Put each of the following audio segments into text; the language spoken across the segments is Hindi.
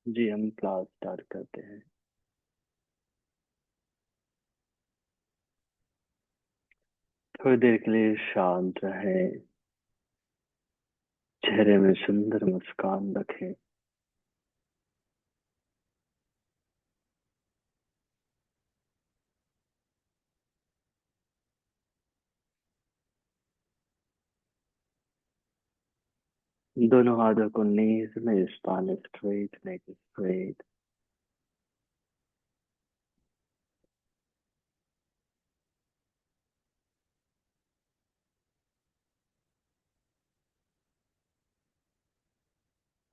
जी, हम क्लास स्टार्ट करते हैं। थोड़ी देर के लिए शांत रहें। चेहरे में सुंदर मुस्कान रखें। दोनों हाथों को नीज में स्पान स्ट्रेट, नेक स्ट्रेट।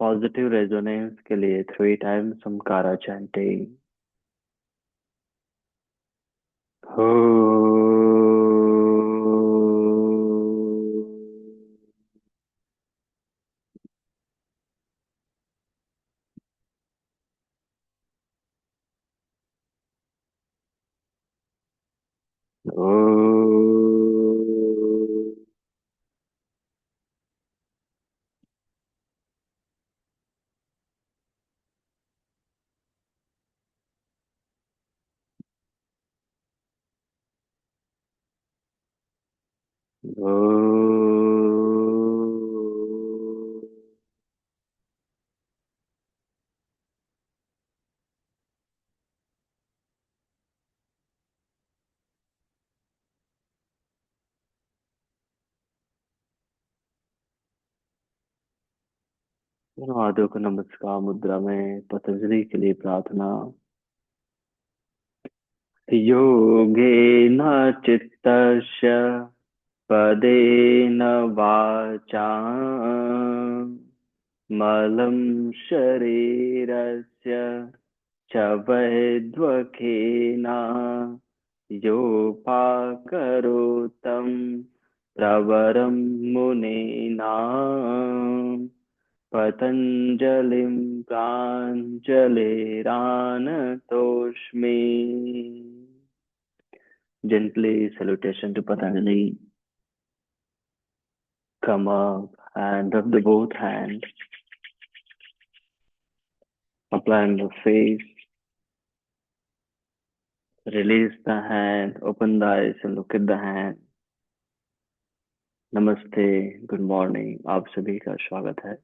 पॉजिटिव रेजोनेंस के लिए 3 टाइम्स हम कारा चैंटिंग। हो। हो। हो। दोनों हाथों को नमस्कार मुद्रा में पतंजलि के लिए प्रार्थना। योगेन चित्तस्य पदेन वाचा मलं शरीरस्य च वैद्वकेन योपाकरोतं प्रवरं मुनीना पतञ्जलिं प्राञ्जलिरानतोऽस्मि। Gently salutation to Patanjali. Come up and rub the both hands. Apply on the face. Release the hand. Open the eyes and look at the hand. नमस्ते, गुड मॉर्निंग, आप सभी का स्वागत है।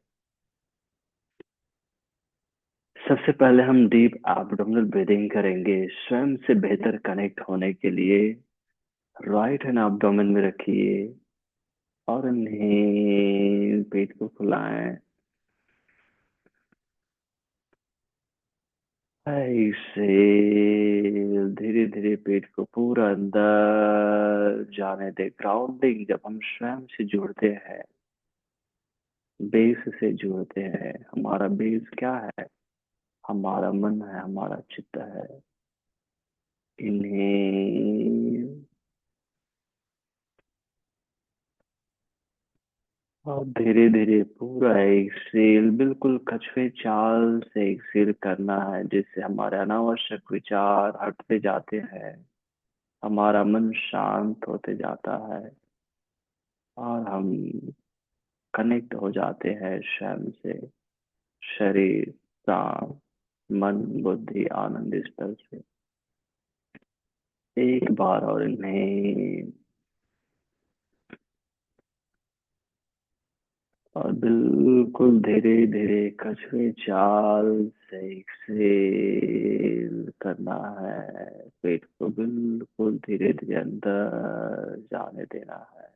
सबसे पहले हम डीप एब्डोमिनल ब्रीदिंग करेंगे। स्वयं से बेहतर कनेक्ट होने के लिए राइट हैंड एब्डोमेन में रखिए और इन्हेल, पेट को फुलाएं। ऐसे धीरे धीरे पेट को पूरा अंदर जाने दे। ग्राउंडिंग जब हम स्वयं से जुड़ते हैं, बेस से जुड़ते हैं। हमारा बेस क्या है? हमारा मन है, हमारा चित्त है। इन्हेल और धीरे धीरे पूरा एक्सेल, बिल्कुल कछुए चाल से एक्सेल करना है, जिससे हमारे अनावश्यक विचार हटते जाते हैं, हमारा मन शांत होते जाता है और हम कनेक्ट हो जाते हैं स्वयं से। शरीर, प्राण, मन, बुद्धि, आनंद, इस तरह से। एक बार और इन्हें और बिल्कुल धीरे धीरे कछुए चाल से एक्सेल करना है। पेट को बिल्कुल धीरे धीरे अंदर जाने देना है।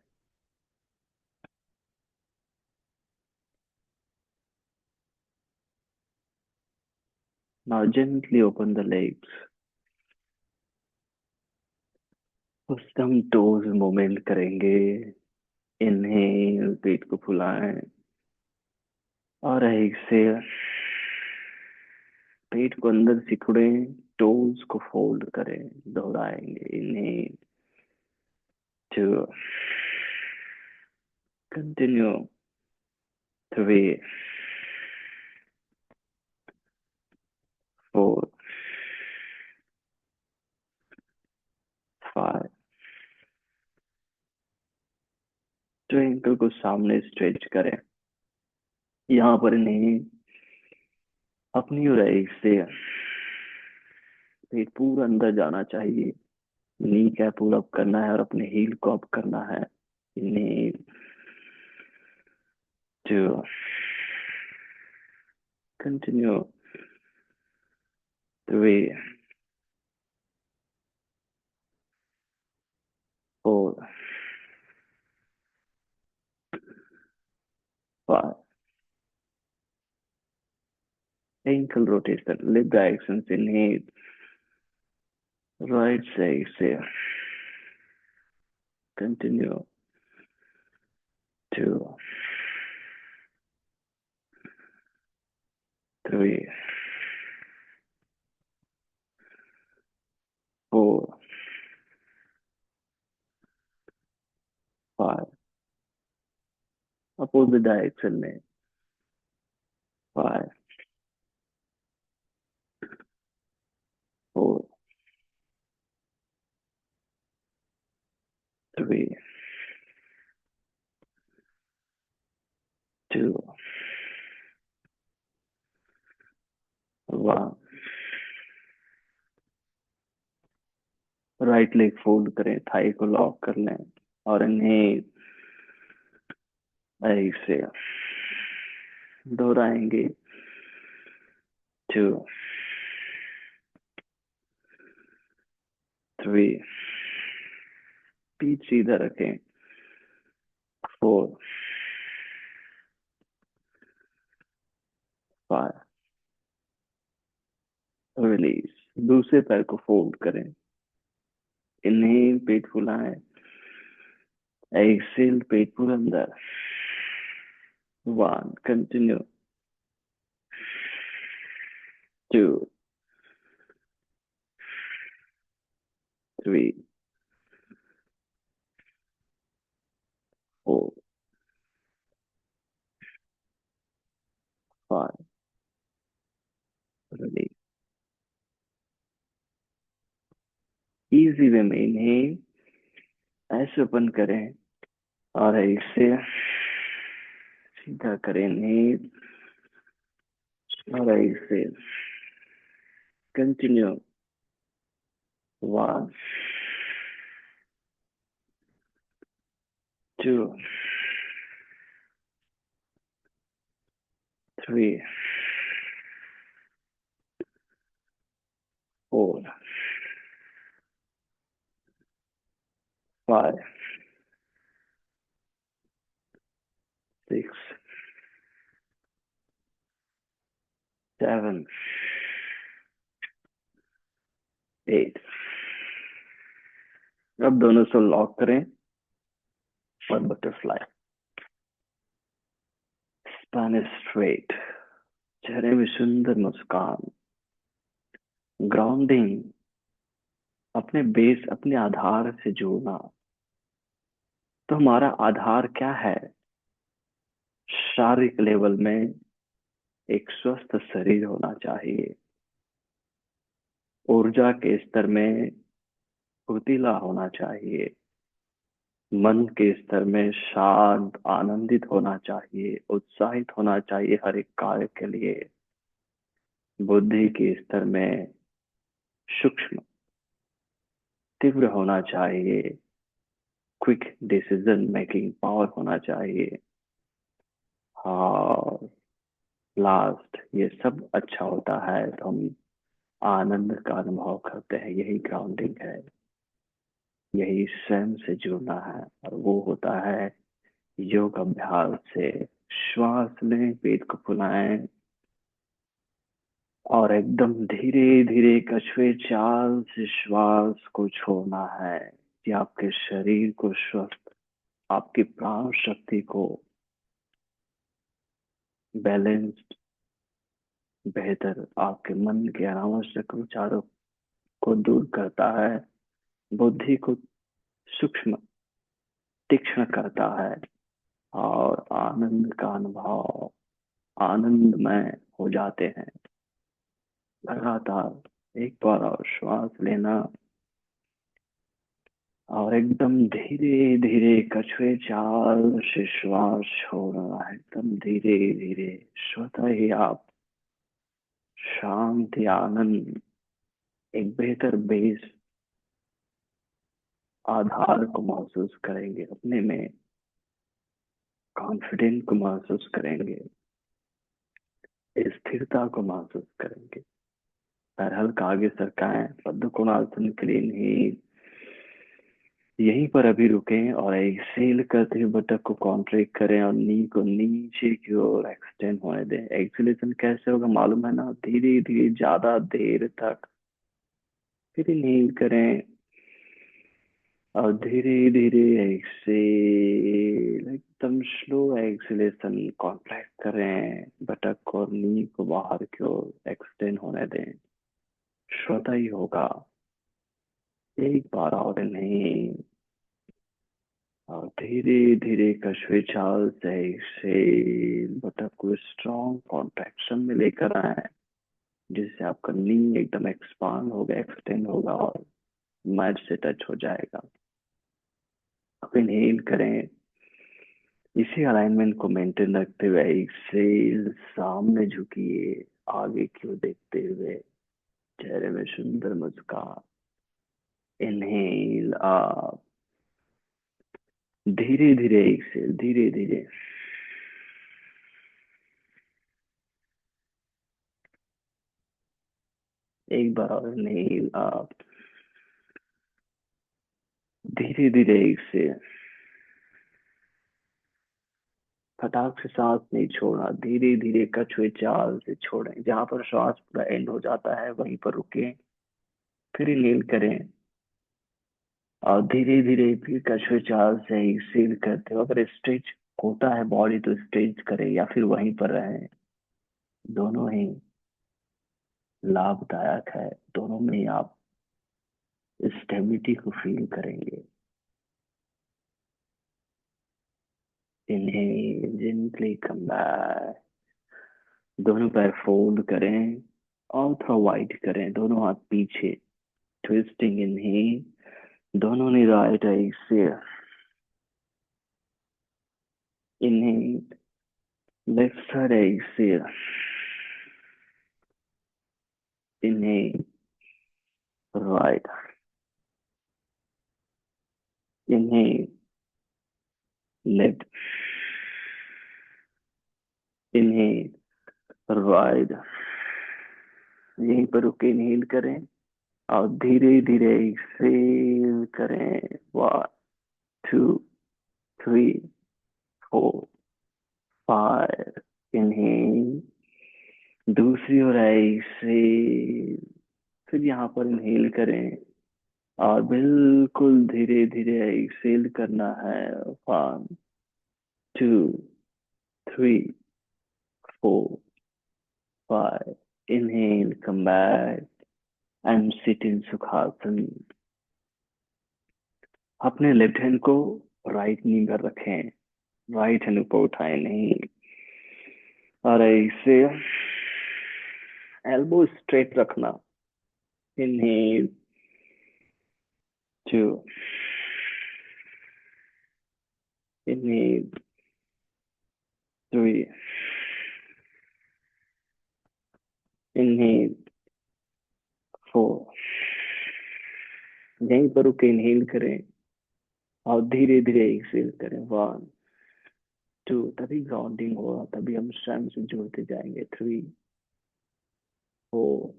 Now gently open the legs। उससे हम टोज मूवमेंट करेंगे। इनहेल, पेट को फुलाएं और एक्सेल, पेट को अंदर सिकुड़ें, टोज को फोल्ड करें, दोहराएंगे। Inhale, two, continue, three, four, five. Twinkle को सामने स्ट्रेच करें। यहाँ पर नहीं, अपनी ओर एक से पेट पूरा अंदर जाना चाहिए। नी कैप पुल अप करना है और अपने हील को अप करना है। Knee two continue, three, four, five. Ankle rotation, lip directions, inhale, right side exhale, continue, two, three, four, five, opposite direction में, five, four, three, two, one। Right leg fold करें, थाई को लॉक कर लें और इन्हें ऐसे दोहराएंगे, टू, थ्री, पीठ सीधा रखें, फोर, फाइव, रिलीज। दूसरे पैर को फोल्ड करें, इन्हें पेट फुलाएं, एक्सेल पेट पूरा अंदर, one, continue, two, three, four, five, release. Easy way में इन्हें ऐसे ओपन करें और ऐसे सीधा करें, इन्हें और ऐसे continue, one, two, three, four, five, six, seven, eight. अब दोनों से लॉक करें और बटरफ्लाई, स्पाइन स्ट्रेट, चेहरे में सुंदर मुस्कान, ग्राउंडिंग, अपने बेस, अपने आधार से जुड़ना। तो हमारा आधार क्या है? शारीरिक लेवल में एक स्वस्थ शरीर होना चाहिए, ऊर्जा के स्तर में फुर्तीला होना चाहिए, मन के स्तर में शांत आनंदित होना चाहिए, उत्साहित होना चाहिए हर एक कार्य के लिए, बुद्धि के स्तर में सूक्ष्म, तीव्र होना चाहिए, क्विक डिसीजन मेकिंग पावर होना चाहिए। और लास्ट ये सब अच्छा होता है तो हम आनंद का अनुभव करते हैं। यही ग्राउंडिंग है, यही स्वयं से जुड़ना है, और वो होता है योग अभ्यास से। श्वास लें, पेट को फुलाएं और एकदम धीरे धीरे कछुए चाल से श्वास को छोड़ना है। ये आपके शरीर को स्वस्थ, आपकी प्राण शक्ति को बैलेंस्ड, बेहतर, आपके मन के अनावश्यक विचारों को दूर करता है, बुद्धि को सूक्ष्म, तीक्ष्ण करता है और आनंद का अनुभव, आनंदमय हो जाते हैं। लगातार एक बार और श्वास लेना और एकदम धीरे धीरे कछुए चाल से श्वास छोड़ना है, एकदम धीरे धीरे, स्वतः ही आप शांति, आनंद, एक बेहतर बेस, आधार को महसूस करेंगे, अपने में कॉन्फिडेंट को महसूस करेंगे, स्थिरता को महसूस करेंगे। पैर हल्का आगे सरकाएं, पद्म कोणासन के लिए नहीं, यहीं पर अभी रुकें और एक्सेल करते हुए बटक को कॉन्ट्रैक्ट करें और नी को नीचे की ओर एक्सटेंड होने दें। एक्सेलेशन कैसे होगा मालूम है ना? धीरे धीरे, ज्यादा देर तक फिर नील करें और धीरे धीरे एक्सेल, एकदम स्लो एक्सेलेशन, कॉन्ट्रैक्ट करें बटक को और नी को बाहर की ओर एक्सटेंड होने दें। स्वतः ही होगा। एक बार और नहीं, और धीरे धीरे कछुए चाल से एक्सेल बटक को स्ट्रॉन्ग कॉन्ट्रैक्शन में लेकर आए, जिससे आपका नी एकदम एक्सपांड होगा, एक्सटेंड होगा और मैट से टच हो जाएगा। अब इनहेल करें, इसी अलाइनमेंट को मेंटेन रखते हुए एक्सेल, सामने झुकिए, आगे की ओर देखते हुए, चेहरे में सुंदर मुस्कान। इनहेल आप, धीरे धीरे एक्सेल, धीरे धीरे। एक बार और इनहेल आप, धीरे धीरे एक्सेल। फटाक से सांस नहीं छोड़ना, धीरे धीरे कछुए चाल से छोड़ें। जहां पर श्वास पूरा एंड हो जाता है वहीं पर रुकें, फिर इनहेल करें और धीरे धीरे फिर कछुए चाल से एक्सेल करते हो। अगर स्ट्रेच होता है बॉडी तो स्ट्रेच करें या फिर वहीं पर रहें, दोनों ही लाभदायक है। दोनों में ही आप स्टेबिलिटी को फील करेंगे। इनहेल, जेंटली कम बैक, दोनों पैर फोल्ड करें और थोड़ा वाइड करें, दोनों हाथ पीछे, ट्विस्टिंग। इनहेल, दोनों ने right exhale, inhale, left side exhale, inhale, right, inhale, left, inhale, right. यहीं पर रुके, इनहेल करें और धीरे धीरे एक्सेल करें। 1 2 3 4 5। इनहेल, दूसरी ओर एक्सेल, फिर यहाँ पर इनहेल करें और बिल्कुल धीरे धीरे एक्सेल करना है। 1 2 3 4 5। Inhale, come back and sit in सुखासन। अपने लेफ्ट हैंड को राइट नी पर रखें, राइट हैंड ऊपर उठाए नहीं, और ऐसे एल्बो स्ट्रेट रखना। Inhale, 2, inhale, 3, inhale, 4। यहीं पर रुके, इनहेल करें और धीरे धीरे एक्सेल करें। 1 2, तभी ग्राउंडिंग होगा, तभी हम स्वयं से जुड़ते जाएंगे। 3 4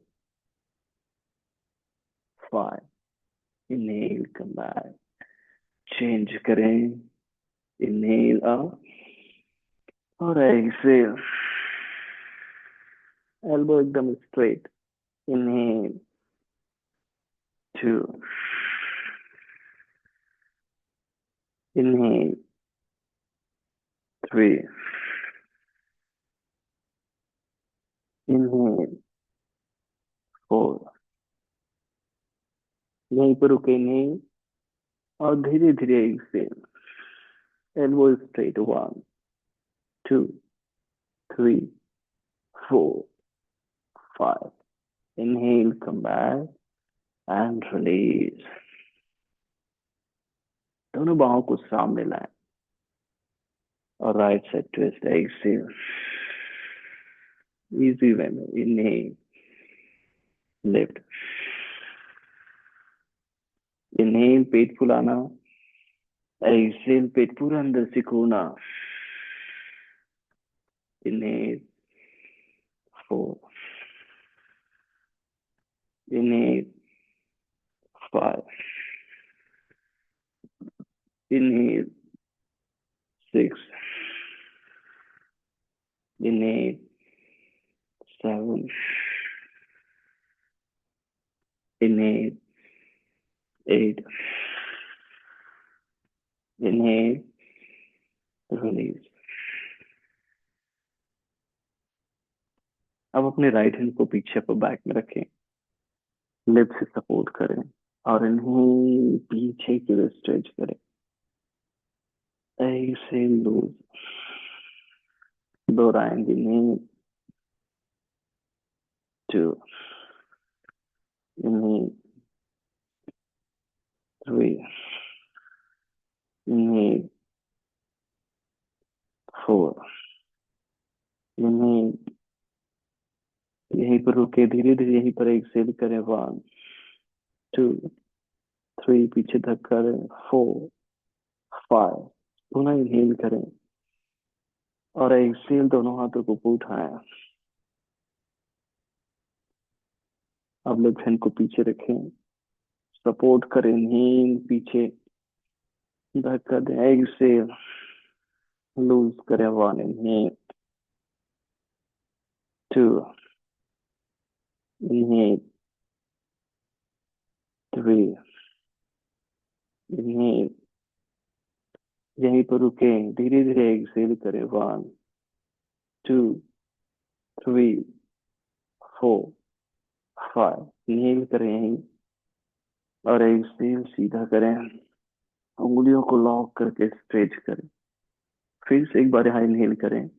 5। इनहेल, कम बैक, चेंज करें। इनहेल अप और एक्सेल, एल्बो एकदम स्ट्रेट। Inhale, 2, inhale, 3, inhale, 4। यहीं पर रुके, इनहेल और धीरे धीरे Excel, elbow straight. 1 2 3 4 5। Inhale, come back and release। दोनों बाहों को सामने लाएं और right side twist. Exhale, easy way में। Inhale, left. इनहेल, पेट फुलाना। एक्सेल, पेट पूरा अंदर से खोना। Inhale, 4। Inhale, 5। Inhale, 6। Inhale, 7। Inhale, 8. Inhale, release. अब अपने राइट हैंड को पीछे पर बैक में रखें, लेफ्ट से सपोर्ट करें और इन्हें पीछे की ओर स्ट्रेच करें। ऐसे लूज दोहराएंगे। इन्हें 2। इन्हें 3। इन्हें 4। इन्हें यहीं पर रुके, धीरे धीरे यहीं पर एक्सेल करें। 1, 2, 3, पीछे तक करें। 4, 5। पुनः इनहेल करें और एक्सेल दोनों हाथों को ऊपर उठाएं। अब लेफ्ट हैंड को पीछे रखें, सपोर्ट करें। इनहेल, पीछे धक्का दें। एक्सेल, लूज करें। 1। इनहेल, 2। इनहेल, 3। इनहेल, यहीं पर रुके, धीरे धीरे एक्सेल करें। 1, 2, 3, 4, 5। इनहेल करें यहीं और एक्सेल सीधा करें। उंगलियों को लॉक करके स्ट्रेच करें। फिर से एक बार यहाँ इनहेल करें।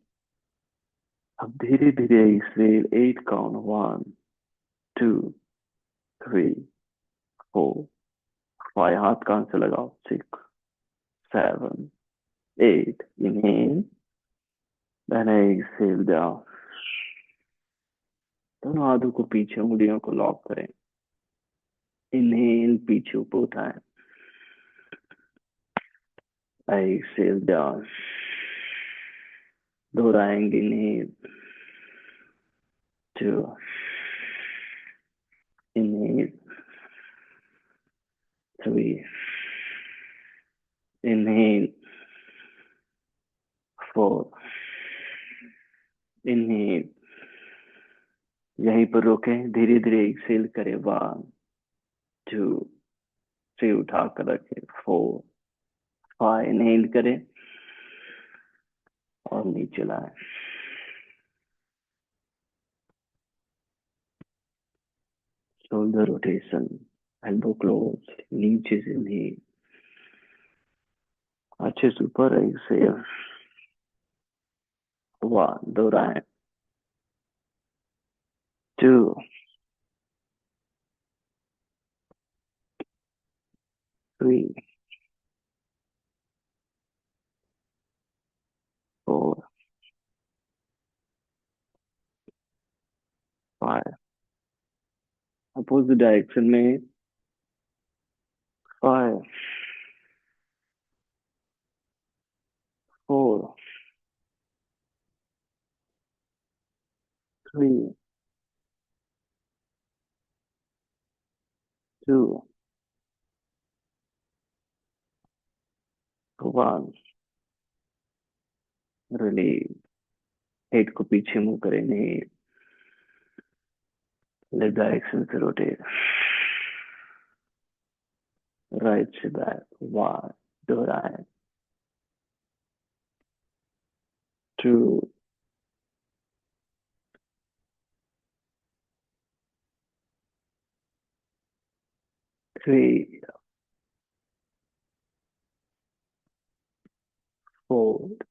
अब धीरे धीरे एक्सेल। 8 काउंट। 1, 2, 3, 4, 5। हाथ कान से लगाओ। 6, 7, 8। Inhale, then exhale down. दोनों हाथों को पीछे, उंगलियों को लॉक करें। इनहेल, पीछे ऊपर उठाएं। Exhale down. दोहराएंगे। इनहेल, 2। इनहेल, 3। इनहेल, 4। इनहेल, यहीं पर रोकें, धीरे धीरे एक्सेल करें। 1, 2, 3। उठा कर रखें। 4, 5। इनहेल करें और नीचे लाएं। शोल्डर रोटेशन, एल्बो क्लोज, नीचे से नहीं, अच्छे से ऊपर। एक्सेल, 1। दोहराएं। 2, 3, 4, 5। अपोजिट डायरेक्शन में। 5, 4, 3, 2, 1। रिलीज। हेड को पीछे मुंह करें। नहीं, लेफ्ट डायरेक्शन से रोटेट। राइट से बैक। 1। दोहराएं। 2, 3, 4,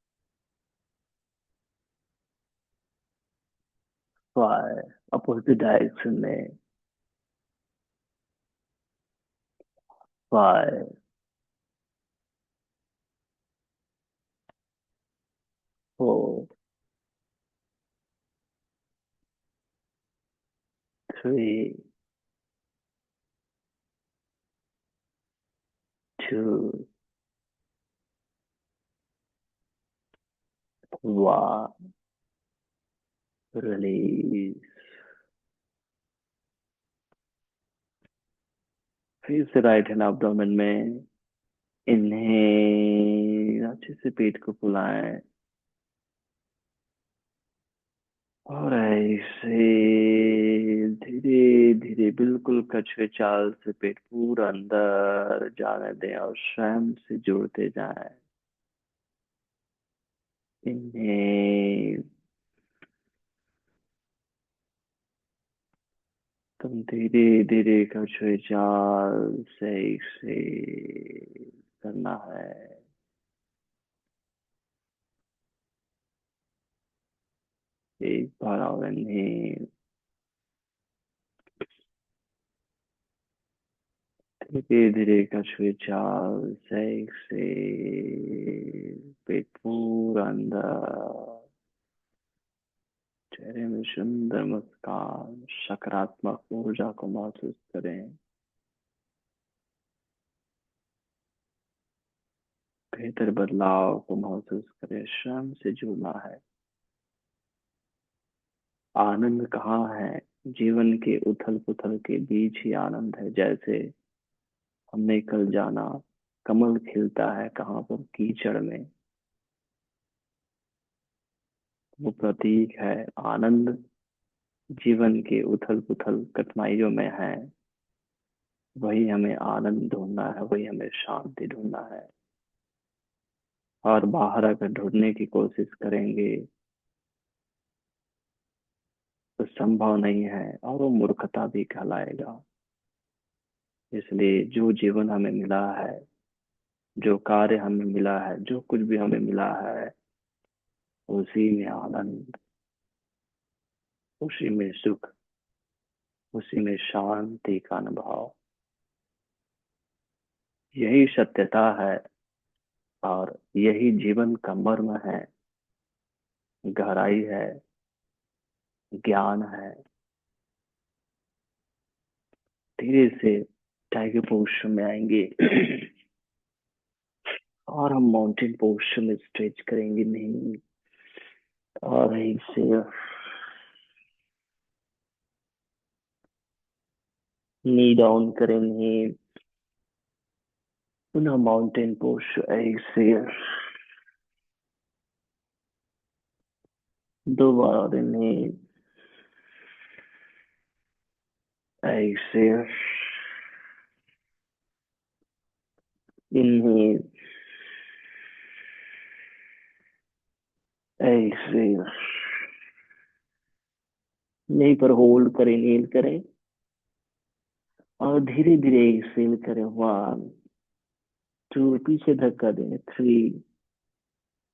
5। अपोजिट डायरेक्शन में। 5, 4, 3, two, one, release। फिर से राइट हैंड एब्डोमेन में इन्हें अच्छे से पेट को फुलाएं और ऐसे धीरे धीरे बिल्कुल कछुए चाल से पेट पूरा अंदर जाने दें और स्वयं से जुड़ते जाएं। इन्हें तुम धीरे धीरे कछुए चाल से इसे करना है। एक बार और इन्हें धीरे धीरे कछुए चाल से इसे पेट पूरा अंदर, चेहरे में सुंदर मुस्कान, सकारात्मक ऊर्जा को महसूस करें। बेहतर बदलाव को महसूस करें। स्वयं से जुड़ना है। आनंद कहाँ है? जीवन के उथल पुथल के बीच ही आनंद है। जैसे हमने कल जाना, कमल खिलता है कहाँ पर? कीचड़ में। वो प्रतीक है आनंद। जीवन के उथल पुथल कठिनाइयों में है, वही हमें आनंद ढूंढना है, वही हमें शांति ढूंढना है। और बाहर अगर ढूंढने की कोशिश करेंगे तो संभव नहीं है और वो मूर्खता भी कहलाएगा। इसलिए जो जीवन हमें मिला है, जो कार्य हमें मिला है, जो कुछ भी हमें मिला है, उसी में आनंद, उसी में सुख, उसी में शांति का अनुभव, यही सत्यता है और यही जीवन का मर्म है, गहराई है, ज्ञान है। धीरे से टाइगर पोस्चर में आएंगे और हम माउंटेन पोस्चर में स्ट्रेच करेंगे। नहीं, और ऐसे नी डाउन करेंगे। पुनः माउंटेन पोस्चर, ऐसे दोबारा इन्हें, ऐसे इन्हें, ऐसे यहीं पर होल्ड करें, नील करें और धीरे धीरे एक्सेल करें। वन, टू, पीछे धक्का दें। थ्री,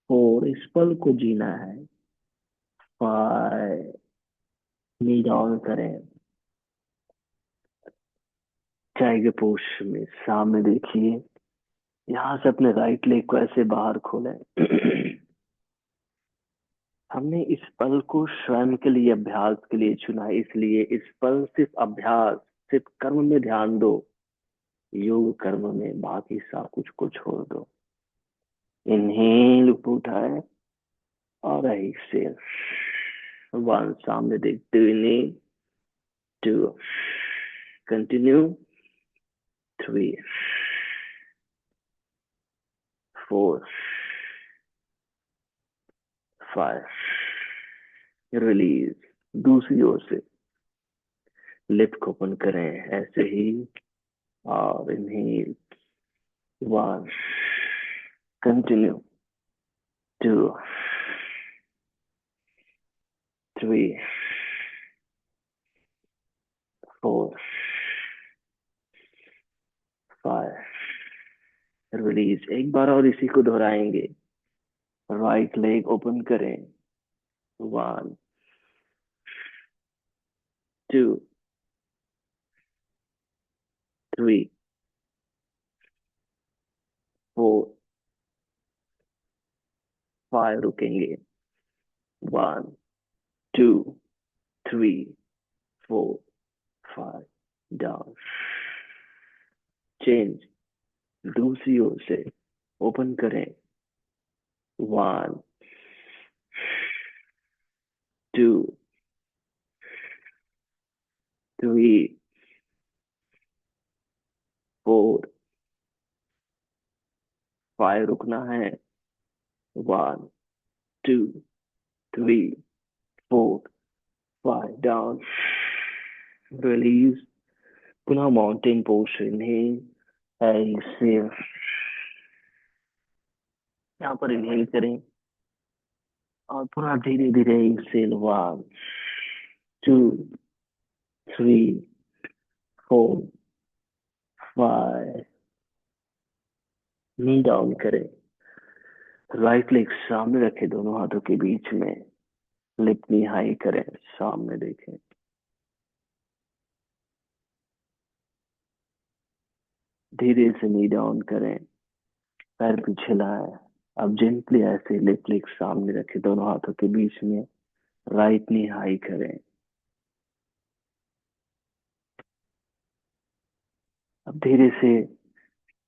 फोर, इस पल को जीना है। फाइव, नी डाउन करें। टाइगर पोज में सामने देखिए। यहाँ से अपने राइट लेग को ऐसे बाहर खोलें। हमने इस पल को स्वयं के लिए, अभ्यास के लिए चुना है, इसलिए इस पल सिर्फ अभ्यास, सिर्फ कर्म में ध्यान दो। योग कर्म में बाकी सब कुछ को छोड़ दो। इनहेल ऊपर उठाए और एक्सेल। वन, सामने देखते हुए। नहीं, two, continue. Three, four, five, release. दूसरी ओर से लिप को ओपन करें ऐसे ही और inhale. One, continue. Two, three, four, five, release. एक बार और इसी को दोहराएंगे। राइट लेग ओपन करें। One, two, three, four, five, रुकेंगे। One, two, three, four, five, down. Change. दूसरी ओर से ओपन करें। 1, 2, 3, 4, 5 रुकना है। 1, 2, 3, 4, 5 डाउन। रिलीज। पुनः माउंटेन पोज। इनहेल। ऐसे यहाँ पर इनहेल करें और पुनः धीरे धीरे एक्सेल। 1, 2, 3, 4, 5। नी डाउन करें। राइट लेग सामने रखें दोनों हाथों के बीच में। लिप नी हाई करें, सामने देखें। धीरे से नी डाउन करें, पैर पीछे लाएं। अब जेंटली ऐसे लिप लेग सामने रखें दोनों हाथों के बीच में। राइट नी हाई करें। अब धीरे से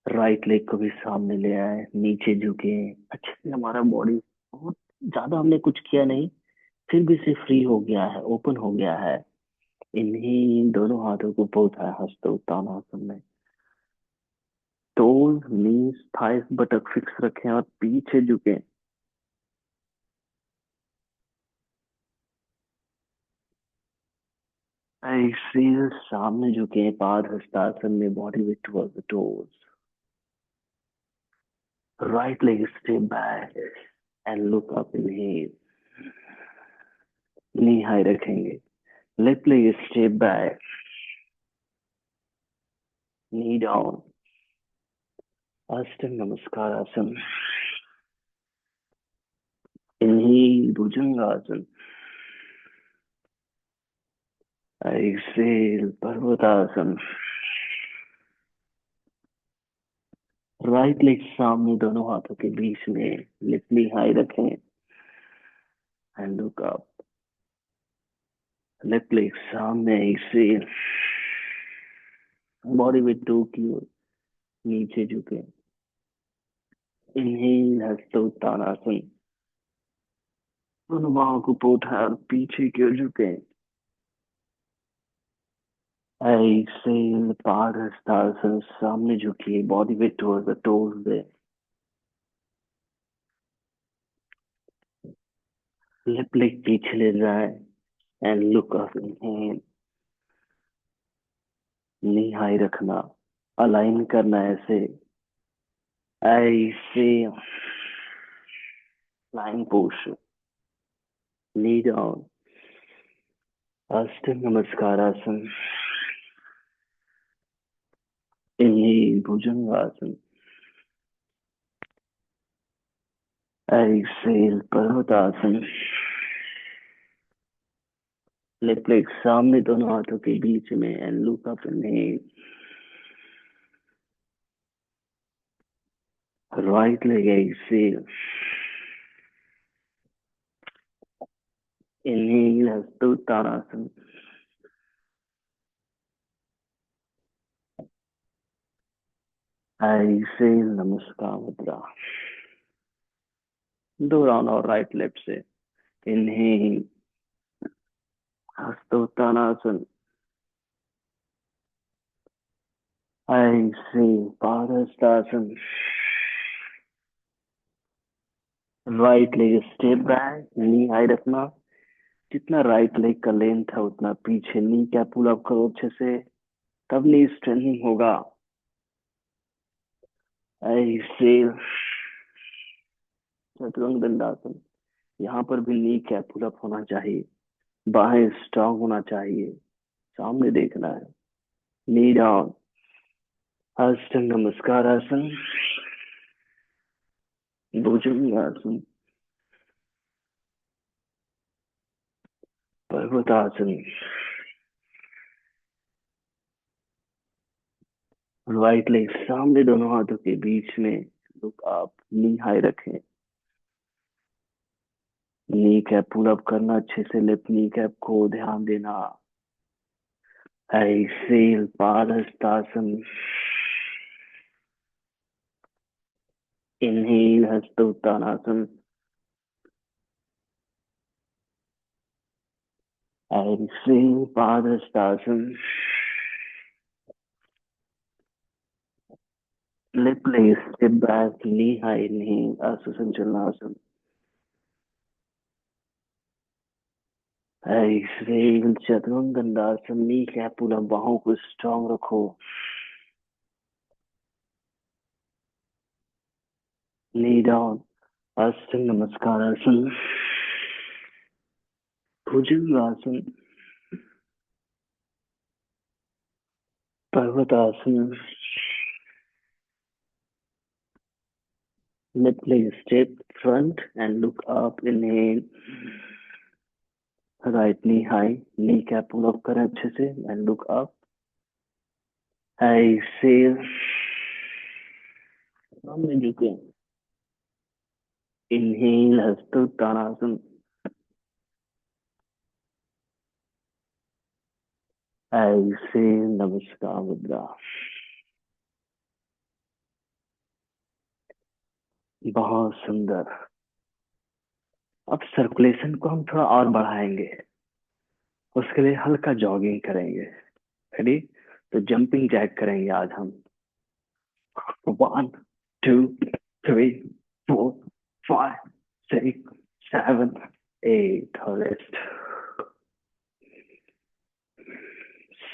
राइट लेग को भी सामने ले आए, नीचे झुके। अच्छे से हमारा बॉडी, बहुत ज्यादा हमने कुछ किया नहीं, फिर भी से फ्री हो गया है, ओपन हो गया है। इन्हीं दोनों हाथों को ऊपर उठाया, हस्त उत्तानासन में। टोज, नीज, थाइस, बटक फिक्स रखें और पीछे झुके। ऐसे सामने झुके, पाद हस्तासन में, body weight towards the toes. Right leg step back and look up. Inhale. Knee high रखेंगे। Left leg step back, knee down. अष्टांग नमस्कार आसन। इनहेल भुजंगासन। एक्सेल पर्वतासन। राइट लेग सामने दोनों हाथों के बीच में, लिप नी हाई रखें and look up. Left leg सामने। एक्सेल। बॉडी वेट टू की ओर, नीचे झुके। इनहेल हस्तोत्तानासन। दोनों बाहों को उठाए और पीछे की ओर झुके। एक्सेल पाद हस्तासन, सामने झुकिए, body weight towards the toes they. Lip leg पीछे ले जाए and look up. Inhale. Knee high रखना, अलाइन करना ऐसे। ऐसे लाइन पोस्चर। Knee down. अष्ट नमस्कार आसन। इनहेल भुजंगासन। एक्सेल पर्वतासन। लेफ्ट लेग सामने दोनों हाथों के बीच में and look up. Inhale. Right leg exhale. Inhale हस्तोत्तानासन। एक्सेल नमस्कार मुद्रा। दो राउंड और राइट लेफ्ट से। इनहेल हस्तोत्तानासन। एक्सेल पादहस्तासन। Right leg step back, knee high रखना। जितना राइट लेग का लेंथ है उतना पीछे नी क्या पुल अप करो अच्छे से, तब नी स्ट्रेनिंग होगा। एक्सेल चतुरंग दंडासन। यहाँ पर भी नी क्या पुल अप होना चाहिए, बाहें स्ट्रांग होना चाहिए, सामने देखना है। नी डाउन। अष्टांग नमस्कार आसन। भुजंगासन। पर्वतासन। राइट लेग सामने दोनों हाथों के बीच में, लुक अप। नी हाई रखें। नी कैप पुल अप करना अच्छे से, लेफ्ट नी कैप को ध्यान देना। एक्सेल पादहस्तासन। इनहेल हस्तोत्तानासन। एक्सहेल पादहस्तासन। Lip place, step back, knee high, inhale, Asana. Exhale, Chaturangandasana, kneecap पूरा बाहों को स्ट्रांग रखो. Knee down, Asana Namaskarasan, Bhujangasana, Parvatasana. Lip place, step front and look up, inhale. Right knee high, kneecap pull up करें अच्छे से and look up. Exhale, सामने झुके. Inhale, Hastottanasana. Exhale, Namaskar Mudra. बहुत सुंदर. अब सर्कुलेशन को हम थोड़ा और बढ़ाएंगे. उसके लिए हल्का जॉगिंग करेंगे. रेडी? तो जंपिंग जैक करेंगे आज हम. 1 2 3 4 5 6 7 8. Rest.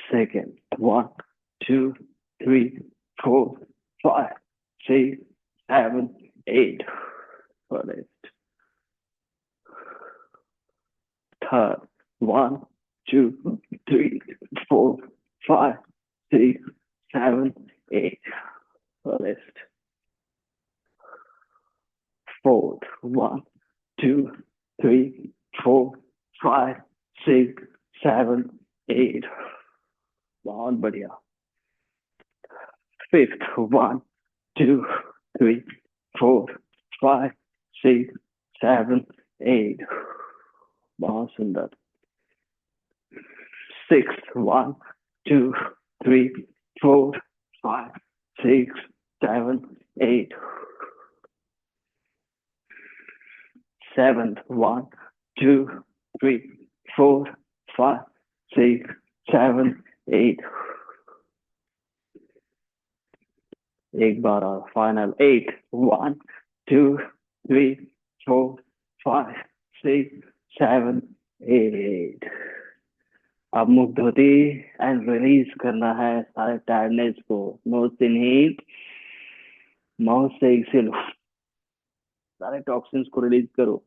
Second. 1 2 3 4 5 6 7 8. Rest. Third. 1 2 3 4 5 6 7 8. Rest. Fourth. 1 2 3 4 5 6 7 8. बहुत बढ़िया. Fifth. 1 2 3 4 5 6 7 8. बहुत सुंदर. Sixth. 1 2 3 4 5 6 7 8. Seventh. 1 2 3 4 5 6 7 8. एक बार और. फाइनल. 8. 1 2 3 4 5 6 7 8. अब मुख धोती एंड रिलीज करना है सारे टायर्डनेस को. माउथ से इनहेल, माउथ से एक्सहेल. सारे टॉक्सिन्स को रिलीज करो.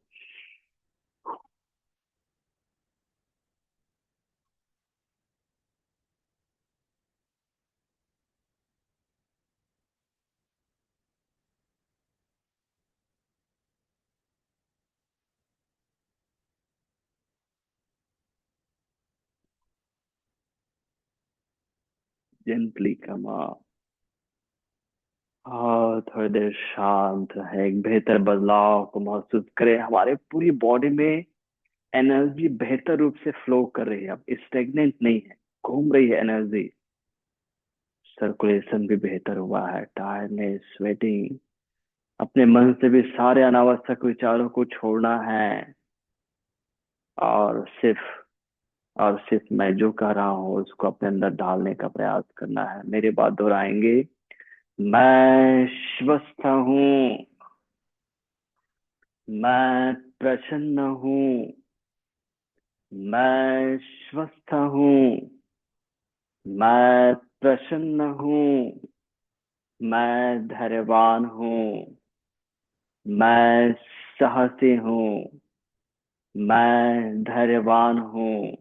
Gently come up. हाँ, थोड़ी देर शांत है. एक बेहतर बदलाव को महसूस करें. हमारे पूरी बॉडी में एनर्जी बेहतर रूप से फ्लो कर रही है. अब स्टेगनेंट नहीं है, घूम रही है एनर्जी. सर्कुलेशन भी बेहतर हुआ है. Tiredness, sweating. अपने मन से भी सारे अनावश्यक विचारों को छोड़ना है और सिर्फ मैं जो कह रहा हूँ उसको अपने अंदर डालने का प्रयास करना है. मेरी बात दोहराएंगे. मैं स्वस्थ हूँ. मैं प्रसन्न हूँ. मैं स्वस्थ हूँ. मैं प्रसन्न हूँ. मैं धैर्यवान हूँ. मैं साहसी हूँ. मैं धैर्यवान हूँ.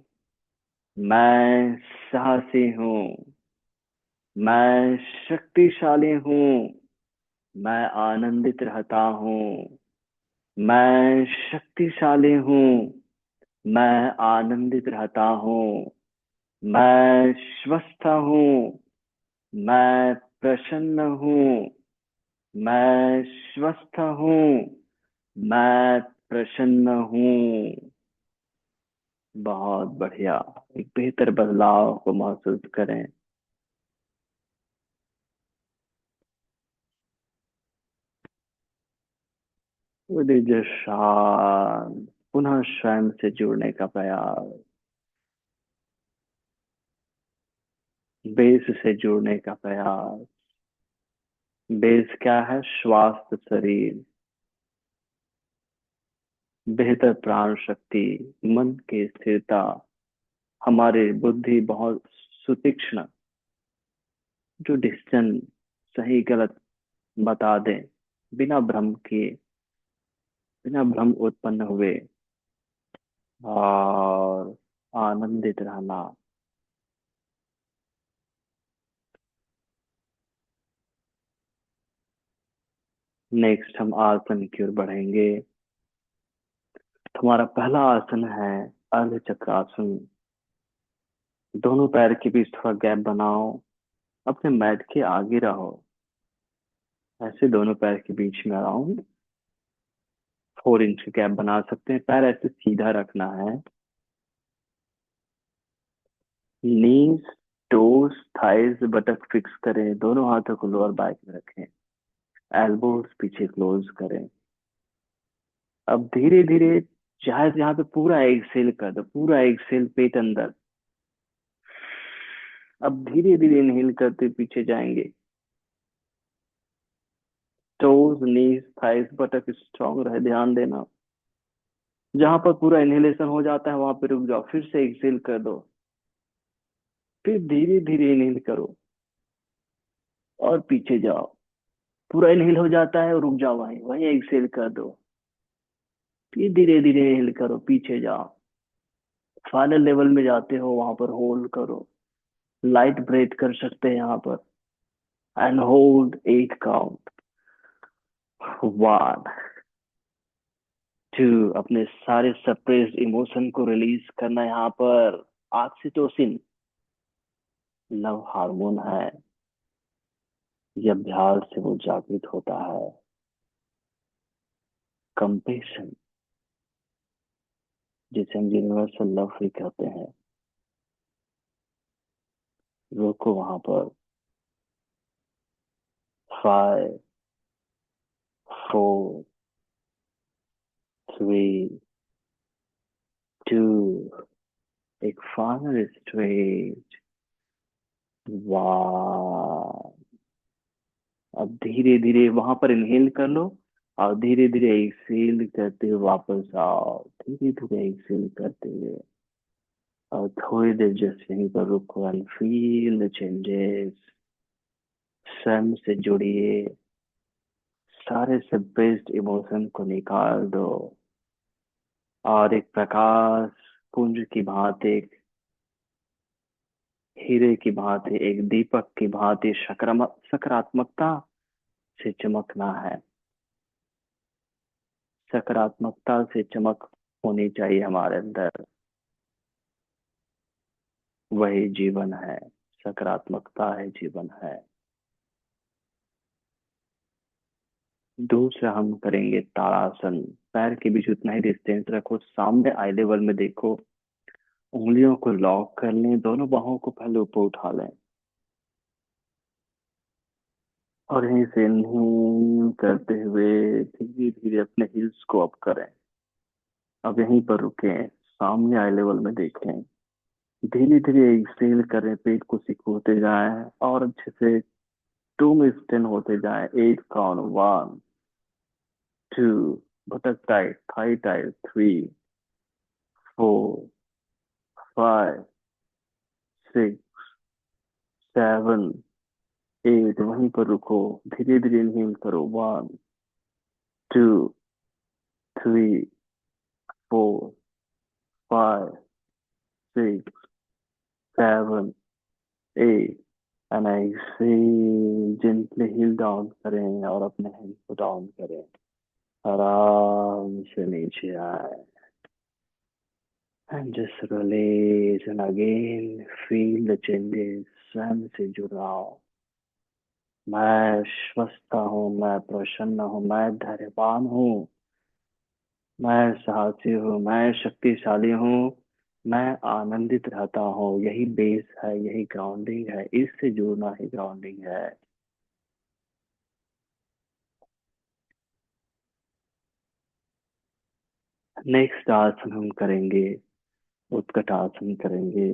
मैं साहसी हूँ. मैं शक्तिशाली हूँ. मैं आनंदित रहता हूँ. मैं शक्तिशाली हूँ. मैं आनंदित रहता हूँ. मैं स्वस्थ हूँ. मैं प्रसन्न हूँ. मैं स्वस्थ हूँ. मैं प्रसन्न हूँ. बहुत बढ़िया. एक बेहतर बदलाव को महसूस करें. दीजिए शांत। पुनः स्वयं से जुड़ने का प्रयास। बेस से जुड़ने का प्रयास। बेस क्या है? स्वास्थ्य शरीर, बेहतर प्राण शक्ति, मन की स्थिरता, हमारी बुद्धि बहुत सुतीक्ष्ण, जो डिसीजन सही गलत बता दें, बिना भ्रम किए, बिना भ्रम उत्पन्न हुए, और आनंदित रहना। नेक्स्ट हम आसन की ओर बढ़ेंगे। तुम्हारा पहला आसन है अर्ध चक्रासन। दोनों पैर के बीच थोड़ा गैप बनाओ, अपने मैट के आगे रहो, ऐसे दोनों पैर के बीच में अराउंड 4 इंच का गैप बना सकते हैं। पैर ऐसे सीधा रखना है। नीज, टोस, थाइज, बटक फिक्स करें। दोनों हाथों को लोअर बैक में रखें। एल्बोज पीछे क्लोज करें। अब धीरे धीरे चाहे तो यहाँ पे पूरा एक्सेल कर दो, पूरा एक्सेल पेट अंदर। अब धीरे धीरे इनहेल करते पीछे जाएंगे। टोज, नीज, थाइज, बटक स्ट्रांग रहे, ध्यान देना। जहां पर पूरा इनहेलेशन हो जाता है वहां पे रुक जाओ, फिर से एक्सेल कर दो, फिर धीरे धीरे इनहेल करो और पीछे जाओ। पूरा इनहेल हो जाता है और रुक जाओ, वहीं वहीं एक्सेल कर दो, फिर धीरे धीरे इनहेल करो, पीछे जाओ। फाइनल लेवल में जाते हो वहां पर होल्ड करो। लाइट ब्रेथ कर सकते हैं यहाँ पर। And hold 8 count. 1, 2। अपने सारे सप्रेस्ड इमोशन को रिलीज करना है यहाँ पर। ऑक्सीटोसिन लव हार्मोन है, ये अभ्यास से वो जागृत होता है। कंपेशन, जिसे हम यूनिवर्सल लव भी कहते हैं, रोको वहां पर। 5, 4, 3, 2। एक फाइनल स्ट्रेच। 1। अब धीरे धीरे वहां पर इनहेल कर लो और धीरे धीरे एक्सेल करते हुए वापस आओ, धीरे धीरे एक्सेल करते हुए। और थोड़ी देर जस्ट यहीं पर रुको एंड फील द चेंजेस। स्वयं से जुड़िए, सारे सप्रेस्ड इमोशन को निकाल दो और एक प्रकाश पुंज की भांति, एक हीरे की भांति, एक दीपक की भांति सकारात्मकता से चमकना है। सकारात्मकता से चमक होनी चाहिए हमारे अंदर। वही जीवन है, सकारात्मकता है, जीवन है। दूसरा हम करेंगे ताड़ासन। पैर के बीच उतना ही डिस्टेंस रखो, सामने आई लेवल में देखो। उंगलियों को लॉक कर लें, दोनों बाहों को पहले ऊपर उठा लें और यहीं से इनहेल करते हुए धीरे धीरे अपने हिल्स को अप करें। अब यहीं पर रुकें, सामने आई लेवल में देखें। धीरे धीरे एक्सहेल करें, पेट को सिकोड़ते जाएं और अच्छे से 2 में स्टेन होते जाएं। 8 काउंट। 1, 2। बटक tight, Thai tight. 3, 4, 5, 6, 7, 8। वहीं पर रुको, धीरे धीरे इनहेल करो। 1, 2, 3, 4, 5, 6, 7, 8। And exhale, gently hill down करें और अपने हेड को डाउन करें। आराम से नीचे आए and just release and again feel the changes। स्वयं से जुड़ाओ। मैं स्वस्थ हूँ, मैं प्रसन्न हूँ, मैं धैर्यवान हूँ, मैं साहसी हूँ, मैं शक्तिशाली हूँ, मैं आनंदित रहता हूँ। यही बेस है, यही ग्राउंडिंग है, इससे जुड़ना ही ग्राउंडिंग है। नेक्स्ट आसन हम करेंगे, उत्कट आसन करेंगे।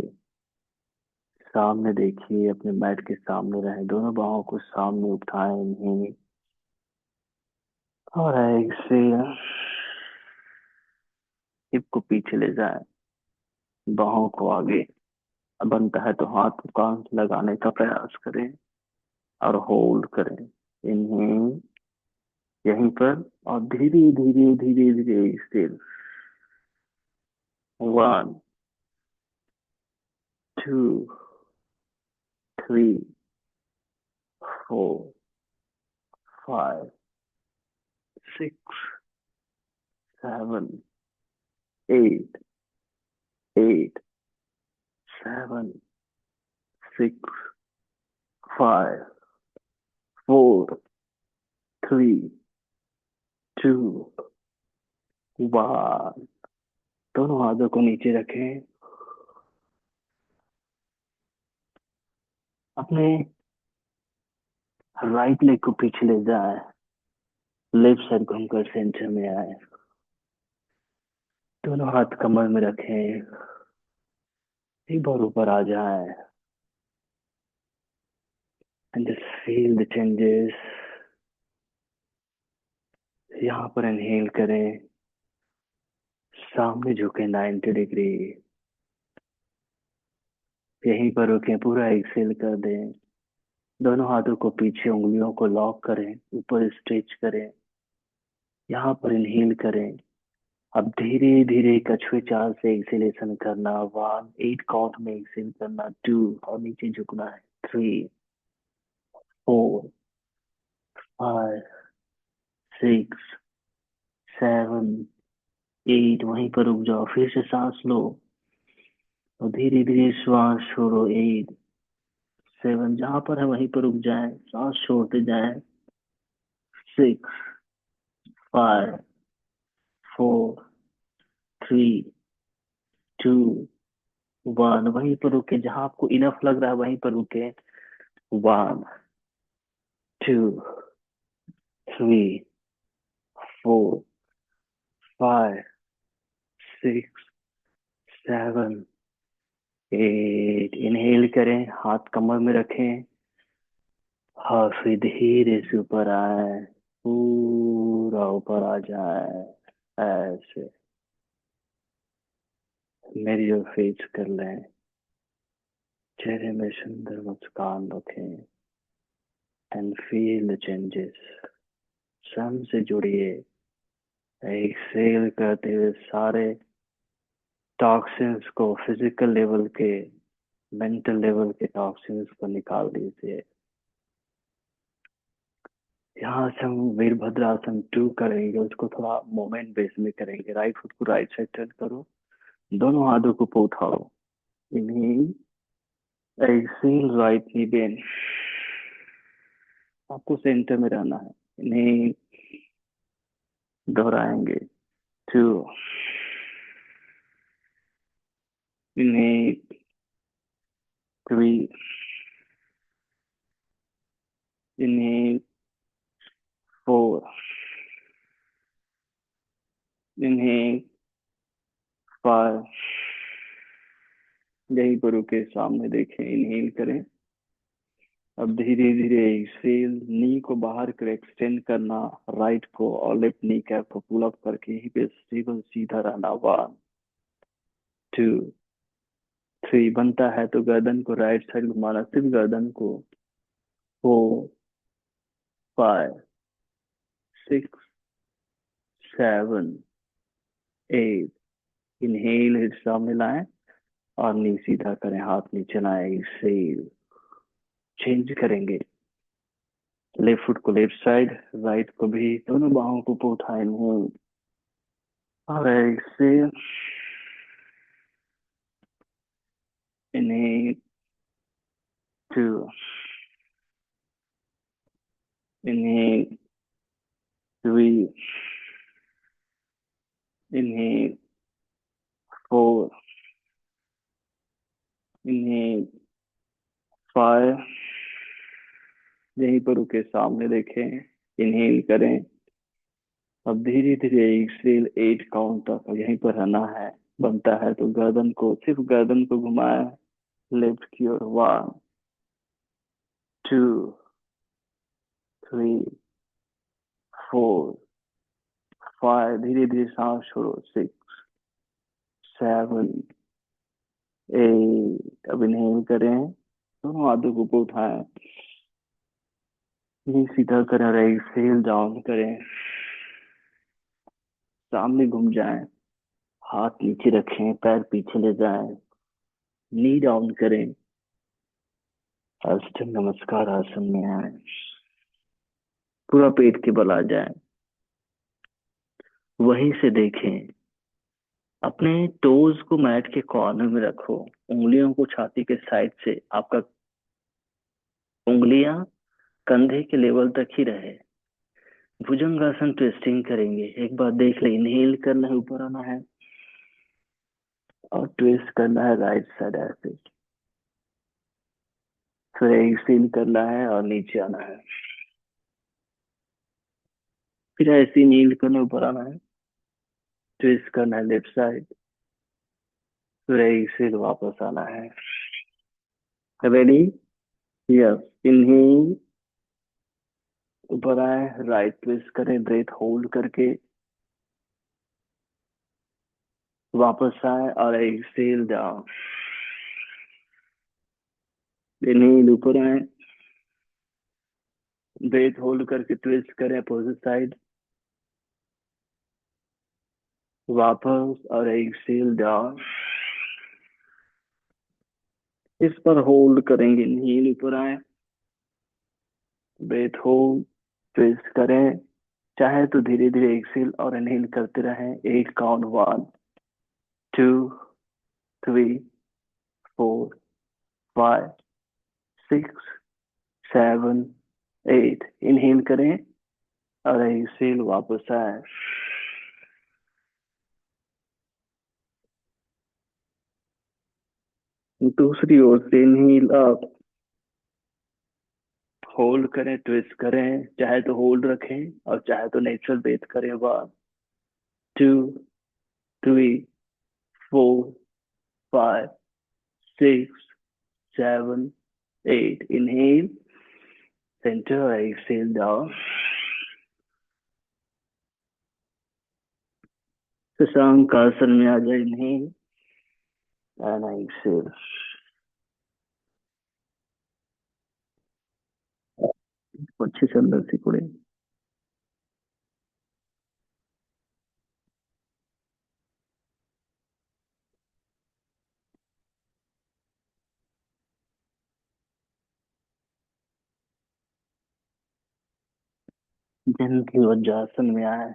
सामने देखिए, अपने मैट के सामने रहें, दोनों बाहों को सामने उठाएं, इन्हें और एक्सेल। हिप को पीछे ले जाएं, बाहों को आगे, बनता है तो हाथ को कान से लगाने का प्रयास करें और होल्ड करें। इन्हें यहीं पर, और धीरे धीरे धीरे धीरे एक्सेल। 1, 2, 3, 4, 5, 6, 7, 8, 8, 7, 6, 5, 4, 3, 2, 1। दोनों हाथों को नीचे रखें, अपने राइट लेग को पीछे ले जाए, लेफ्ट साइड घूमकर सेंटर में आए, दोनों हाथ कमर में रखें, एक बार ऊपर आ जाए, and just feel the changes. यहाँ पर इनहेल करें, सामने झुके 90 डिग्री, यहीं पर रुकें, पूरा एक्सेल कर दें, दोनों हाथों को पीछे, उंगलियों को लॉक करें, ऊपर स्ट्रेच करें, यहाँ पर इनहेल करें। अब धीरे धीरे कछुए चाल से एक्सेलेशन करना, 1, 8 काउंट में एक्सेल करना, 2 और नीचे झुकना है, 3, 4, 5, 6, 7, 8, वहीं पर रुक जाओ, फिर से सांस लो और धीरे धीरे श्वास छोड़ो, 8, 7, जहां पर है वहीं पर रुक जाए, सांस छोड़ते जाए, 6, 5, 4, 3, 2, 1, वहीं पर रुके, जहां आपको इनफ लग रहा है वहीं पर रुके, 1, 2, 3, 4, 5, 6, 7, 8। इनहेल करें, हाथ कमर में रखें, हाँ, फिर धीरे से ऊपर आए, पूरा ऊपर आ जाए, ऐसे मेरी ओर फेस कर लें, चेहरे में सुंदर मुस्कान रखें, एंड फील द चेंजेस। स्वयं से जुड़िए, एक्सेल करते हुए सारे टॉक्सिन्स को, फिजिकल लेवल के, मेंटल लेवल के टॉक्सिन्स को निकाल दीजिए। यहाँ से हम वीरभद्रासन 2 करेंगे, उसको थोड़ा मोमेंट बेस में करेंगे। राइट फुट को राइट साइड टर्न करो, दोनों हाथों को ऊपर उठाओ, inhale, exhale, right knee bend, आपको सेंटर में रहना है। इन्हें दोहराएंगे, 2, इन्हें, 3, इन्हें, 4, इन्हें, 5, यहीं पर रुके, सामने देखें, इनहेल करें। अब धीरे धीरे एक्सेल, नी को बाहर कर एक्सटेंड करना, राइट को और लेफ्ट नी कैप को पुल अप करके यहीं पे स्टेबल सीधा रहना, 1, 2, 3, बनता है तो गर्दन को राइट साइड घुमाना, सिर्फ गर्दन को, 4, 5, 6, 7, 8। इनहेल, हिप सामने लाएं और नी सीधा करें, हाथ नीचे लाएं, एक्सेल। चेंज करेंगे, लेफ्ट फुट को लेफ्ट साइड, राइट को भी, दोनों बाहों को ऊपर उठाएं, और एक्सेल, इन्हें, 2, इन्हें, 3, इन्हें, 4, इन्हें, 5, यहीं पर रुके, सामने देखें, इनहेल करें, अब धीरे धीरे एक्सेल 8 काउंट तक यहीं पर रहना है। बनता है तो गर्दन को, सिर्फ गर्दन को घुमाए लेफ्ट की ओर। 1, 2, 3, 4, 5। धीरे धीरे सांस छोड़ो। 6, 7, 8। अब इनहेल करें, दोनों हाथों को ऊपर उठाएं, ये सीधा करें और एक्सेल डाउन करें। सामने घूम जाएं, हाथ नीचे रखें, पैर पीछे ले जाएं, नी डाउन करें, अष्ट नमस्कार आसन में आए, पूरा पेट के बल आ जाए। वहीं से देखें, अपने टोज को मैट के कॉर्नर में रखो, उंगलियों को छाती के साइड से, आपका उंगलियां कंधे के लेवल तक ही रहे। भुजंगासन ट्विस्टिंग करेंगे। एक बार देख ले, इनहेल करना है, ऊपर आना है और ट्विस्ट करना है राइट साइड ऐसे। फिर एक्सेल करना है और नीचे आना है। फिर ऐसे नील करना, ऊपर आना है, ट्विस्ट करना है लेफ्ट साइड। फिर एक्सेल वापस आना है। रेडी? यस। इनहेल, ऊपर आए, राइट ट्विस्ट करें, ब्रेथ होल्ड करके वापस आए और एक्सेल डाउन। इनहेल, ऊपर आए, ब्रेथ होल्ड करके ट्विस्ट करें अपोजिट साइड, वापस और एक्सेल डाउन। इस पर होल्ड करेंगे। इनहेल, ऊपर आए, ब्रेथ होल्ड, ट्विस्ट करें। चाहे तो धीरे धीरे एक्सेल और इनहेल करते रहें। 8 काउंट। 1, 2, 3, 4, 5, 6, 7, 8। इनहेल करें और एक्सेल वापस आए। दूसरी ओर से इनहेल अप, होल्ड करें, ट्विस्ट करें, चाहे तो होल्ड रखें और चाहे तो नेचुरल ब्रेथ करें। 1, 2, 3, 4, 5, 6, 7, 8। Inhale, centre, exhale down. Shashankasana में आ जाए। Inhale and exhale. अच्छे से अंदर सिकुड़े। जेंटली वज्रासन में आए।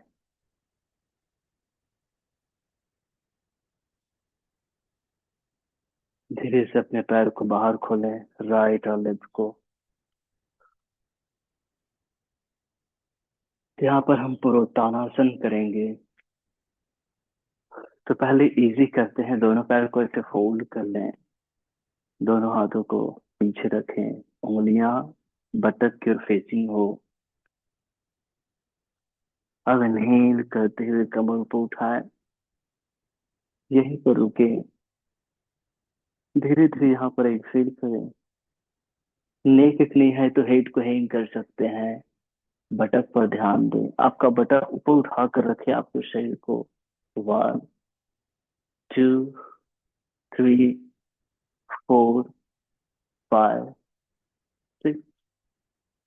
धीरे से अपने पैर को बाहर खोलें, राइट और लेफ्ट को। यहाँ पर हम पुरोत्तानासन करेंगे। तो पहले इजी करते हैं। दोनों पैर को ऐसे फोल्ड कर लें, दोनों हाथों को पीछे रखें, उंगलियां बटक की ओर फेसिंग हो। अब इनहेल करते हुए कमर को उठाएं, यहीं पर रुके। धीरे धीरे यहाँ पर एक्सेल करें। नेक इतनी है तो हेड को हैंग कर सकते हैं। बटक पर ध्यान दें, आपका बटक ऊपर उठा कर रखे आपके शरीर को। 1, 2, 3, 4, 5, 6,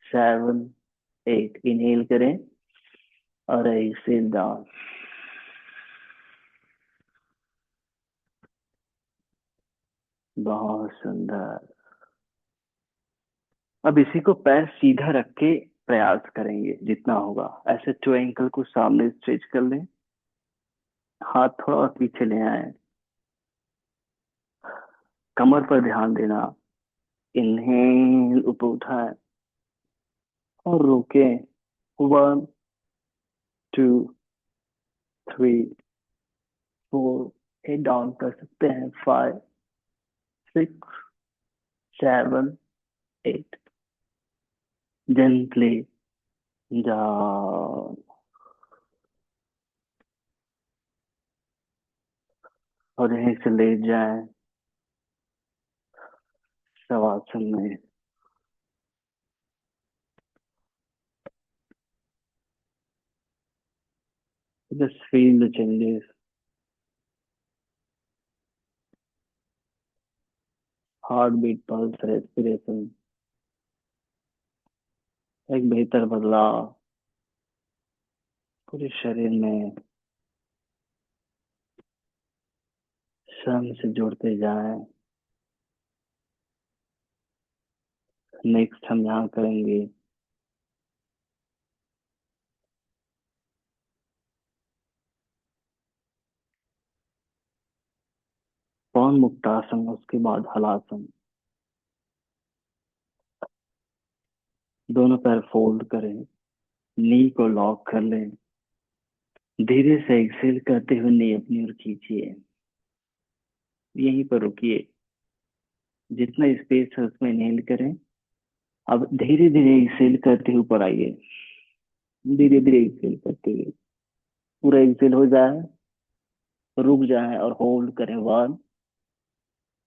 7, 8। इनहेल करें और एक्सेल डाउन। बहुत सुंदर। अब इसी को पैर सीधा रख के प्रयास करेंगे जितना होगा। ऐसे टू एंकल को सामने स्ट्रेच कर लें, हाथ थोड़ा और पीछे ले आए, कमर पर ध्यान देना। इनहेल, ऊपर उठाए और रोके। 1, 2, 3, 4। हेड डाउन कर सकते हैं। 5, 6, 7, 8। Gently down. और यहीं से ले जाए शवासन में। Just feel the changes. Heart beat, pulse, respiration. एक बेहतर बदलाव पूरे शरीर में स्वयं से जुड़ते जाए। नेक्स्ट हम यहाँ करेंगे पवन मुक्तासन, उसके बाद हलासन। दोनों पैर फोल्ड करें, नी को लॉक कर लें। धीरे से एक्सेल करते हुए नी अपनी ओर खींचिए। यहीं पर रुकिए। जितना स्पेस है उसमें इनहेल करें। अब धीरे धीरे एक्सेल करते हुए ऊपर आइए। धीरे धीरे एक्सेल करते हुए पूरा एक्सेल हो जाए, रुक जाए और होल्ड करें। 1,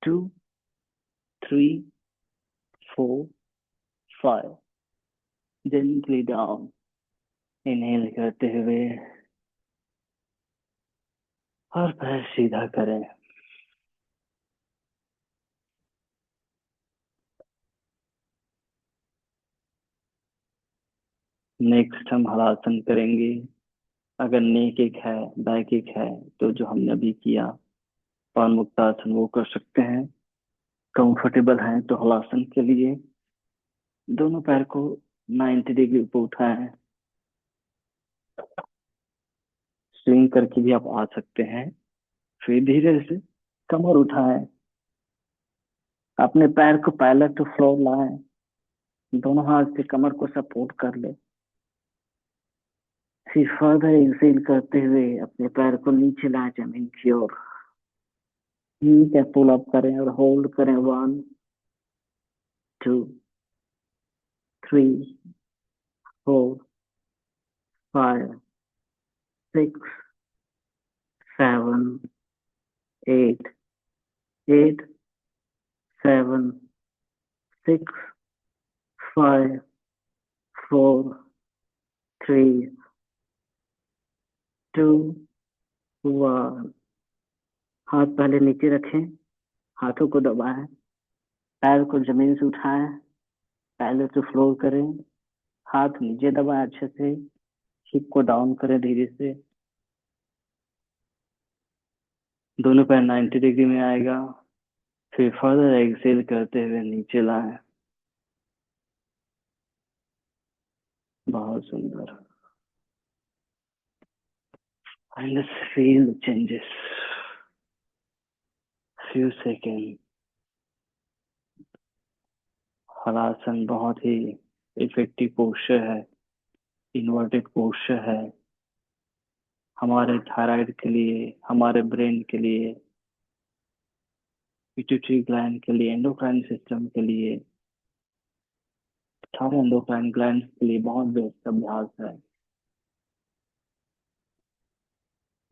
2, 3, 4, 5। Gently down. इनहेल करते हुए और पैर सीधा करें। नेक्स्ट हम हलासन करेंगे। अगर नेक एक है, बैक एक है, तो जो हमने अभी किया पान मुक्तासन वो कर सकते हैं। कंफर्टेबल है तो हलासन के लिए दोनों पैर को 90 डिग्री ऊपर उठाएं। स्विंग करके भी आप आ सकते हैं। फिर धीरे से कमर उठाएं। अपने पैर को पैरेलल टू फ्लोर लाएं। दोनों हाथ से कमर को सपोर्ट कर ले। फिर फर्दर एक्सेल करते हुए अपने पैर को नीचे लाएं जमीन की ओर। ठीक है, पुल अप करें और होल्ड करें। 1, 2, 3, 4, 5, 6, 7, 8, 8, 7, 6, 5, 4, 3, 2, 1। हाथ पहले नीचे रखें, हाथों को दबाएं, पैर को जमीन से उठाएं, पहले तो फ्लोर करें। हाथ नीचे दबाएं अच्छे से। हिप को डाउन करें धीरे से। दोनों पैर 90 डिग्री में आएगा। फिर फर्दर एक्सेल करते हुए नीचे लाएं। बहुत सुंदर। And feel the changes. Few second. Halasana बहुत ही इफेक्टिव पोस्चर है, इन्वर्टेड पोस्चर है। हमारे थायराइड के लिए, हमारे ब्रेन के लिए, पिट्यूटरी ग्लैंड के लिए, एंडोक्राइन सिस्टम के लिए, सारे एंडोक्राइन ग्लैंड के लिए बहुत बेस्ट अभ्यास है।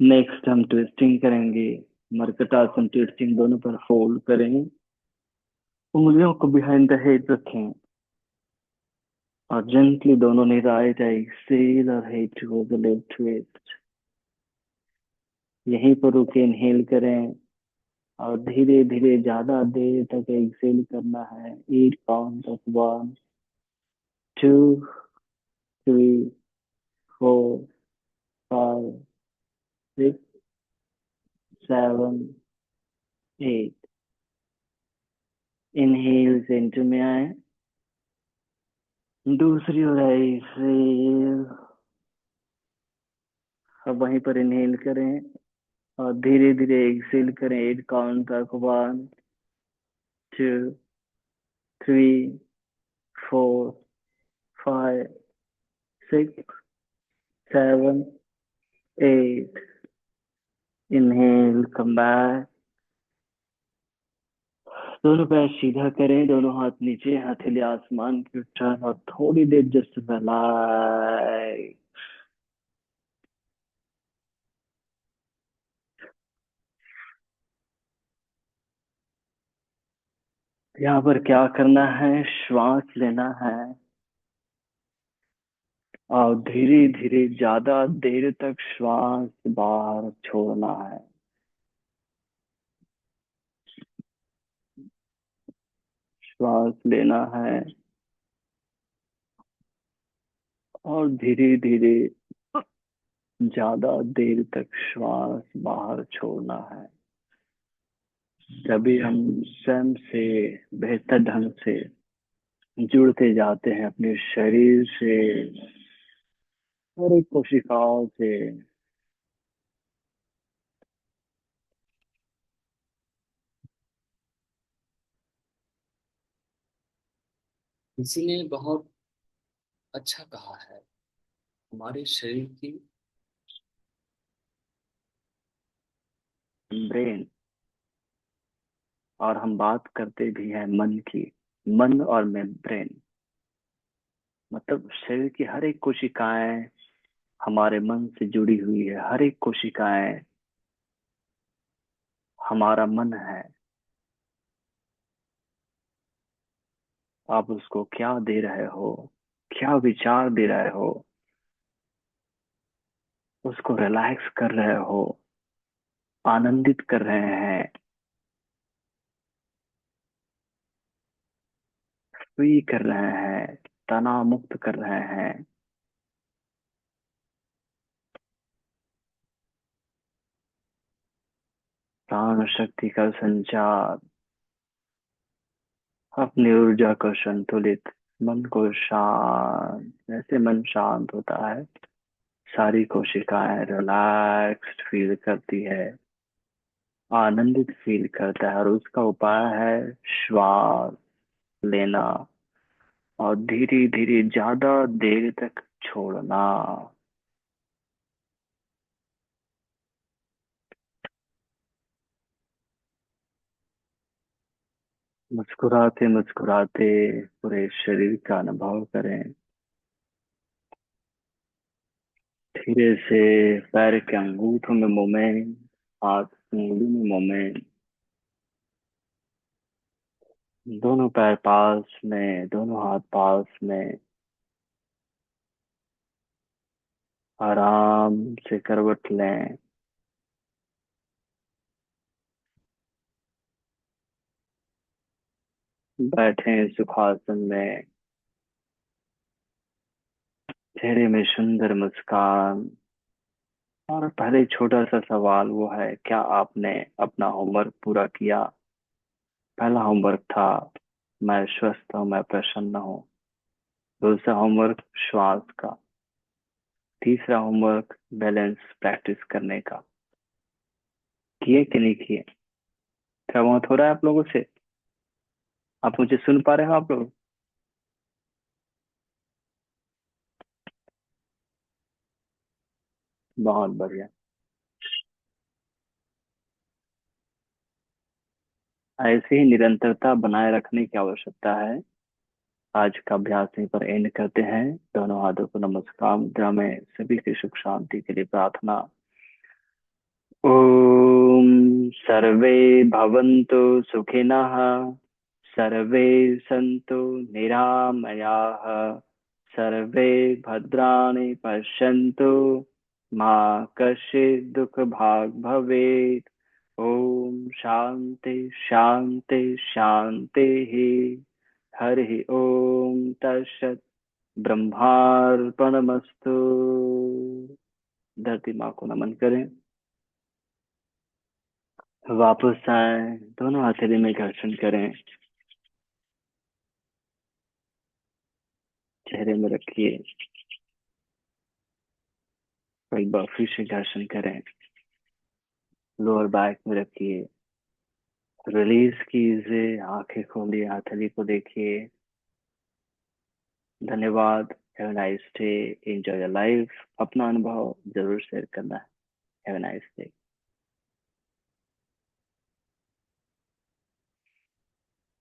नेक्स्ट हम ट्विस्टिंग करेंगे। मरकटासन ट्विस्टिंग। दोनों पर फोल्ड करें, उंगलियों को बिहाइंड द हेड रखें और जेंटली दोनों ने राइट एक्सेल और head to the left twist. यहीं पर रुके, इनहेल करें और धीरे धीरे ज्यादा देर तक एक्सेल करना है। 8 काउंट ऑफ 1, 2, 3, 4, 5, 6, 7, 8। इनहेल सेंटर में आए, दूसरी ओर एक्सेल। अब वहीं पर इनहेल करें और धीरे धीरे एक्सेल करें। 8 काउंट तक। 1, 2, 3, 4, 5, 6, 7, 8। Inhale, come back. दोनों पैर सीधा करें, दोनों हाथ नीचे, हथेली आसमान की तरफ और थोड़ी देर जस्ट रिलैक्स। यहाँ पर क्या करना है, श्वास लेना है और धीरे धीरे ज्यादा देर तक श्वास बाहर छोड़ना है। श्वास लेना है और धीरे धीरे ज्यादा देर तक श्वास बाहर छोड़ना है। तभी हम स्वयं से बेहतर ढंग से जुड़ते जाते हैं अपने शरीर से, हर एक कोशिकाओं से। किसी ने बहुत अच्छा कहा है, हमारे शरीर की ब्रेन, और हम बात करते भी हैं मन की। मन और में ब्रेन, मतलब शरीर की हर एक कोशिकाएं हमारे मन से जुड़ी हुई है। हर एक कोशिकाएं हमारा मन है। आप उसको क्या दे रहे हो, क्या विचार दे रहे हो, उसको रिलैक्स कर रहे हो, आनंदित कर रहे हैं, फ्री कर रहे हैं, तनाव मुक्त कर रहे हैं। प्राण शक्ति का संचार, अपनी ऊर्जा को संतुलित, मन को शांत। जैसे मन शांत होता है, सारी कोशिकाएं रिलैक्स्ड फील करती है, आनंदित फील करता है। और उसका उपाय है श्वास लेना और धीरे धीरे ज्यादा देर तक छोड़ना। मुस्कुराते मुस्कुराते पूरे शरीर का अनुभव करें। धीरे से पैर के अंगूठों में मूवमेंट, हाथ उंगली में मूवमेंट, दोनों पैर पास में, दोनों हाथ पास में। आराम से करवट लें। बैठें सुखासन में। चेहरे में सुंदर मुस्कान। और पहले छोटा सा सवाल वो है, क्या आपने अपना होमवर्क पूरा किया? पहला होमवर्क था मैं स्वस्थ हूँ, मैं प्रसन्न हूँ। दूसरा होमवर्क श्वास का। तीसरा होमवर्क बैलेंस प्रैक्टिस करने का। किए कि नहीं किए? क्या बहुत हो रहा है आप लोगों से? आप मुझे सुन पा रहे हो आप लोग? बहुत बढ़िया। ऐसे ही निरंतरता बनाए रखने की आवश्यकता है। आज का अभ्यास यहीं पर एंड करते हैं। दोनों हाथों को नमस्कार मुद्रा में, सभी की सुख शांति के लिए प्रार्थना। ओम सर्वे भवन्तु सुखिनः, सर्वे सन्तु निरामयाः, सर्वे भद्राणि पश्यन्तु, मा कश्चित् दुःखभाग् भवेत्। ओम शांति शांति शांति। हरि ओम तत्सत्। ब्रह्मार्पणमस्तु। धरती माँ को नमन करें। वापस आए, दोनों हथेली में घर्षण करें। चेहरे में रखिए। एक बार फिर से घर्षण करें। लोअर बैक में रखिए। रिलीज कीजिए, आंखें खोलिए, हथेली को देखिए। धन्यवाद। Have nice day. Enjoy your life. अपना अनुभव जरूर शेयर करना है। Have nice day.